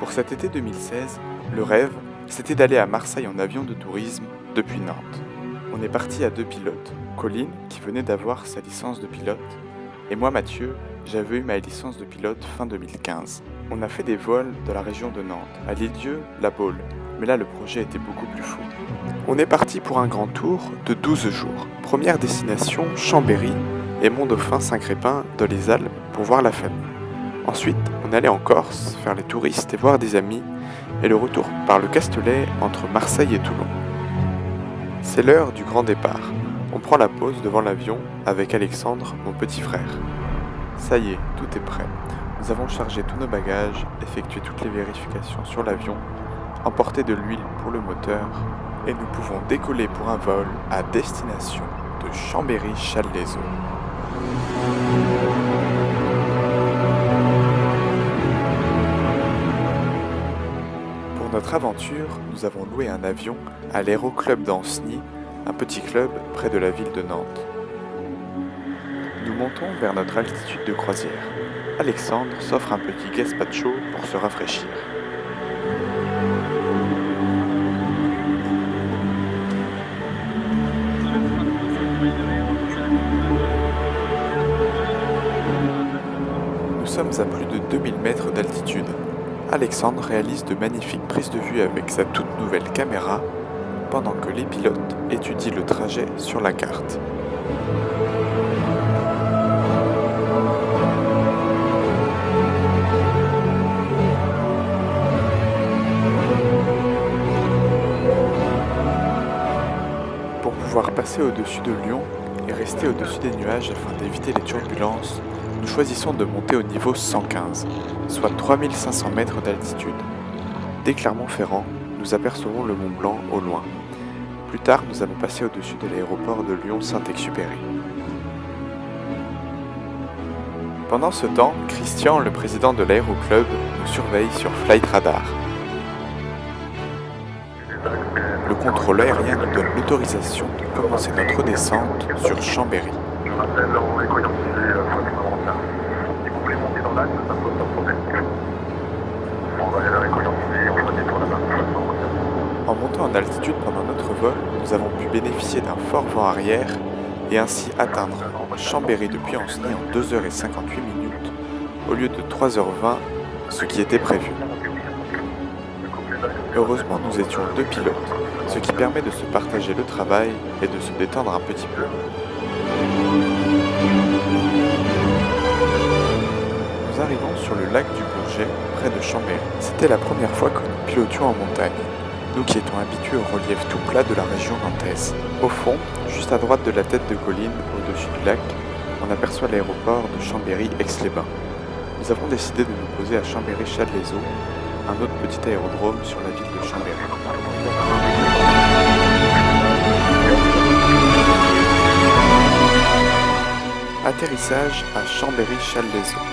Pour cet été 2016, le rêve, c'était d'aller à Marseille en avion de tourisme depuis Nantes. On est parti à deux pilotes, Colline, qui venait d'avoir sa licence de pilote, et moi, Mathieu, j'avais eu ma licence de pilote fin 2015. On a fait des vols de la région de Nantes, à L'Île-Dieu, La Baule, mais là le projet était beaucoup plus fou. On est parti pour un grand tour de 12 jours. Première destination, Chambéry et Mont-Dauphin-Saint-Crépin dans les Alpes pour voir la famille. Ensuite, on allait en Corse, faire les touristes et voir des amis, et le retour par le Castellet entre Marseille et Toulon. C'est l'heure du grand départ. On prend la pause devant l'avion avec Alexandre, mon petit frère. Ça y est, tout est prêt. Nous avons chargé tous nos bagages, effectué toutes les vérifications sur l'avion, emporté de l'huile pour le moteur, et nous pouvons décoller pour un vol à destination de Chambéry-Challes-les-Eaux. Pour notre aventure, nous avons loué un avion à l'Aéroclub d'Ancenis, un petit club près de la ville de Nantes. Nous montons vers notre altitude de croisière. Alexandre s'offre un petit gazpacho pour se rafraîchir. Nous sommes à plus de 2000 mètres d'altitude. Alexandre réalise de magnifiques prises de vue avec sa toute nouvelle caméra, pendant que les pilotes étudient le trajet sur la carte. Pour pouvoir passer au-dessus de Lyon et rester au-dessus des nuages afin d'éviter les turbulences, nous choisissons de monter au niveau 115, soit 3500 mètres d'altitude. Dès Clermont-Ferrand, nous apercevons le Mont Blanc au loin. Plus tard, nous allons passer au-dessus de l'aéroport de Lyon-Saint-Exupéry. Pendant ce temps, Christian, le président de l'aéroclub, nous surveille sur Flight Radar. Le contrôle aérien nous donne l'autorisation de commencer notre descente sur Chambéry. En montant en altitude pendant notre vol, nous avons pu bénéficier d'un fort vent arrière et ainsi atteindre Chambéry depuis Ancenis en 2h58 minutes au lieu de 3h20, ce qui était prévu. Heureusement, nous étions deux pilotes, ce qui permet de se partager le travail et de se détendre un petit peu. Nous arrivons sur le lac du Bourget, près de Chambéry. C'était la première fois que nous pilotions en montagne, nous qui étions habitués au relief tout plat de la région nantaise. Au fond, juste à droite de la tête de colline, au-dessus du lac, on aperçoit l'aéroport de Chambéry-Aix-les-Bains. Nous avons décidé de nous poser à Chambéry-Chales-les-Eaux, un autre petit aérodrome sur la ville de Chambéry. Atterrissage à Chambéry-Chales-les-Eaux.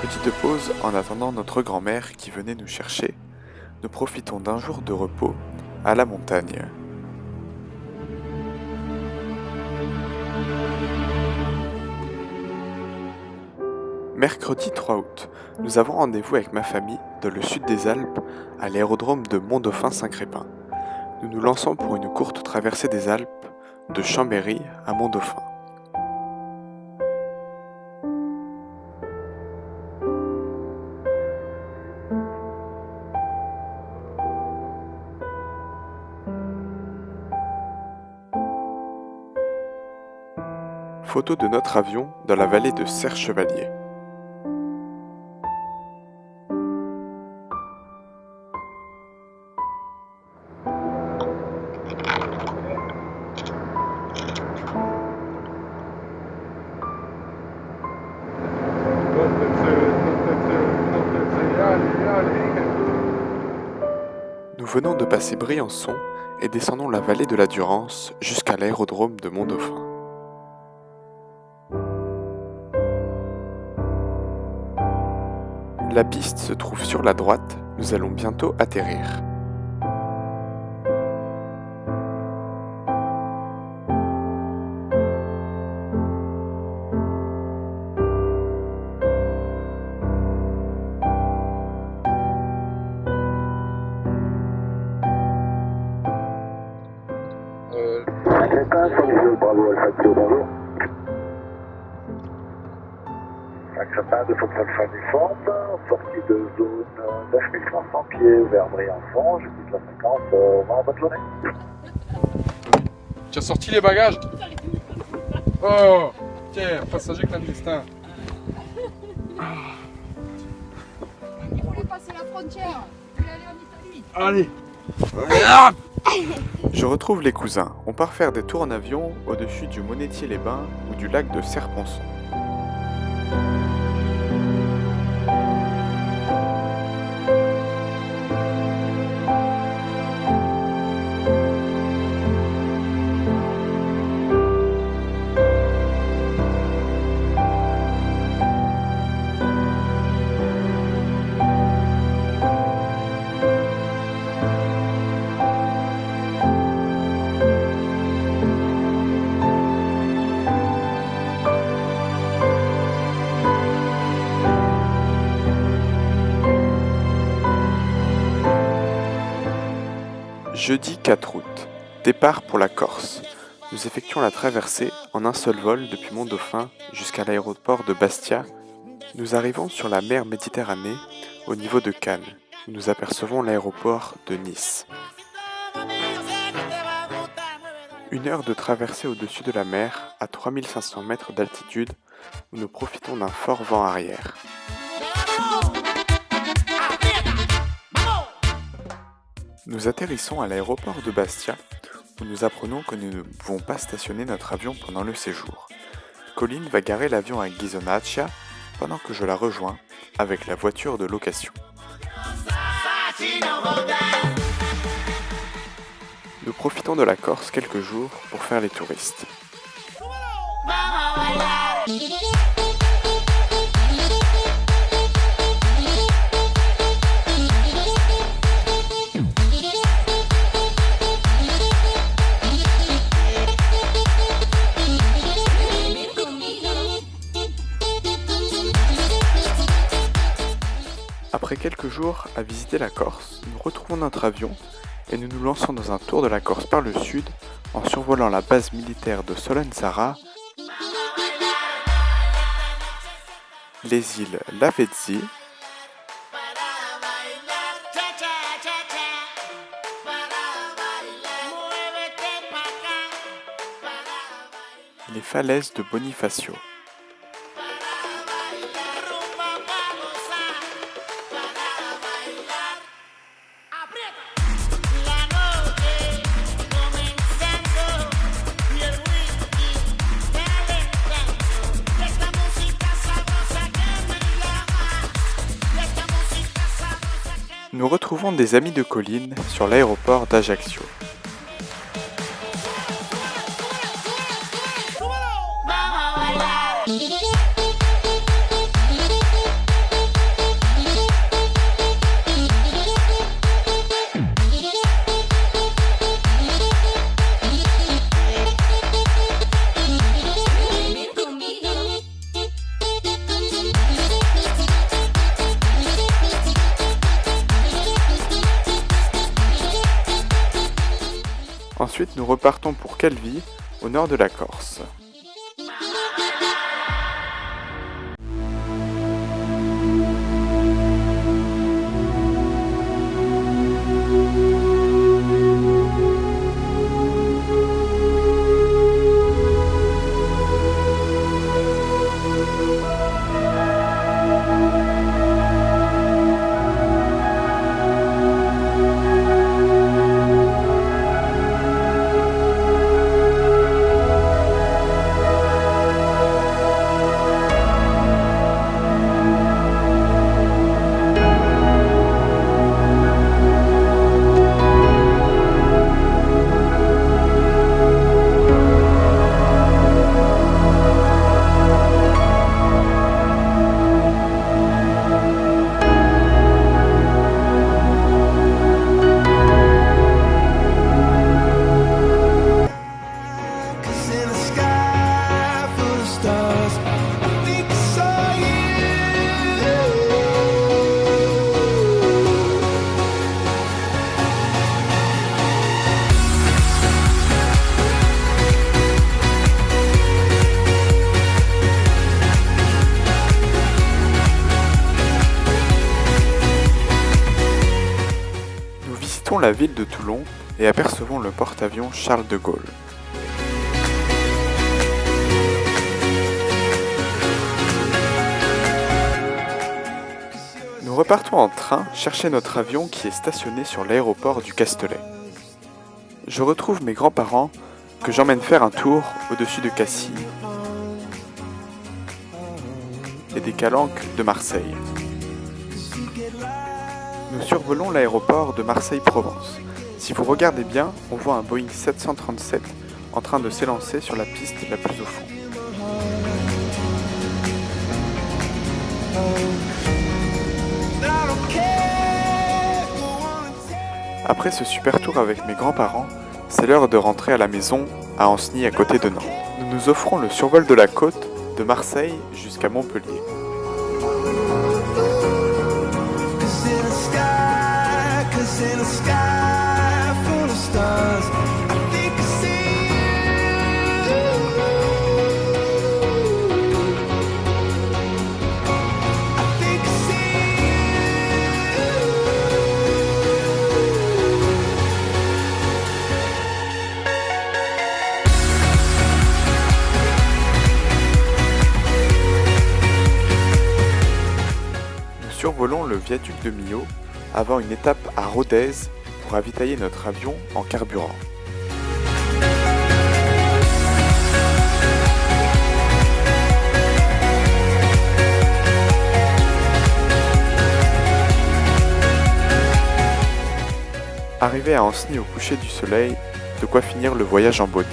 Petite pause en attendant notre grand-mère qui venait nous chercher. Nous profitons d'un jour de repos à la montagne. Mercredi 3 août, nous avons rendez-vous avec ma famille dans le sud des Alpes, à l'aérodrome de Mont-Dauphin-Saint-Crépin. Nous nous lançons pour une courte traversée des Alpes, de Chambéry à Mont-Dauphin. Photo de notre avion dans la vallée de Serre-Chevalier. Nous venons de passer Briançon et descendons la vallée de la Durance jusqu'à l'aérodrome de Mont-Dauphin. La piste se trouve sur la droite, nous allons bientôt atterrir. Crétin, Foxtrot, Bravo Alpha Kilo, bonjour. Crétin de Foxtrot fin décembre, sortie de zone 9500 pieds vers Briançon, je quitte la fréquence, bonne journée. Tu as sorti les bagages? Oh, tiens, passager clandestin. Il voulait passer la frontière. Il voulait aller en Italie. Allez. Je retrouve les cousins. On part faire des tours en avion au-dessus du Monétier-les-Bains ou du lac de Serponçon. Jeudi 4 août. Départ pour la Corse. Nous effectuons la traversée en un seul vol depuis Mont-Dauphin jusqu'à l'aéroport de Bastia. Nous arrivons sur la mer Méditerranée au niveau de Cannes, où nous apercevons l'aéroport de Nice. 1 heure de traversée au-dessus de la mer à 3500 mètres d'altitude où nous profitons d'un fort vent arrière. Nous atterrissons à l'aéroport de Bastia où nous apprenons que nous ne pouvons pas stationner notre avion pendant le séjour. Colline va garer l'avion à Ghisonaccia pendant que je la rejoins avec la voiture de location. Nous profitons de la Corse quelques jours pour faire les touristes. Après quelques jours à visiter la Corse, nous retrouvons notre avion et nous nous lançons dans un tour de la Corse par le sud en survolant la base militaire de Solenzara, les îles Lavezzi, les falaises de Bonifacio. Nous retrouvons des amis de Colline sur l'aéroport d'Ajaccio. Ensuite, nous repartons pour Calvi, au nord de la Corse. la ville de Toulon et apercevons le porte-avions Charles de Gaulle. Nous repartons en train chercher notre avion qui est stationné sur l'aéroport du Castellet. Je retrouve mes grands-parents que j'emmène faire un tour au-dessus de Cassis et des calanques de Marseille. Nous survolons l'aéroport de Marseille-Provence. Si vous regardez bien, on voit un Boeing 737 en train de s'élancer sur la piste la plus au fond. Après ce super tour avec mes grands-parents, c'est l'heure de rentrer à la maison à Ancenis à côté de Nantes. Nous nous offrons le survol de la côte de Marseille jusqu'à Montpellier. Nous survolons le viaduc de Millau avant une étape à Rodez pour ravitailler notre avion en carburant. Arrivé à Ancenis au coucher du soleil, de quoi finir le voyage en beauté.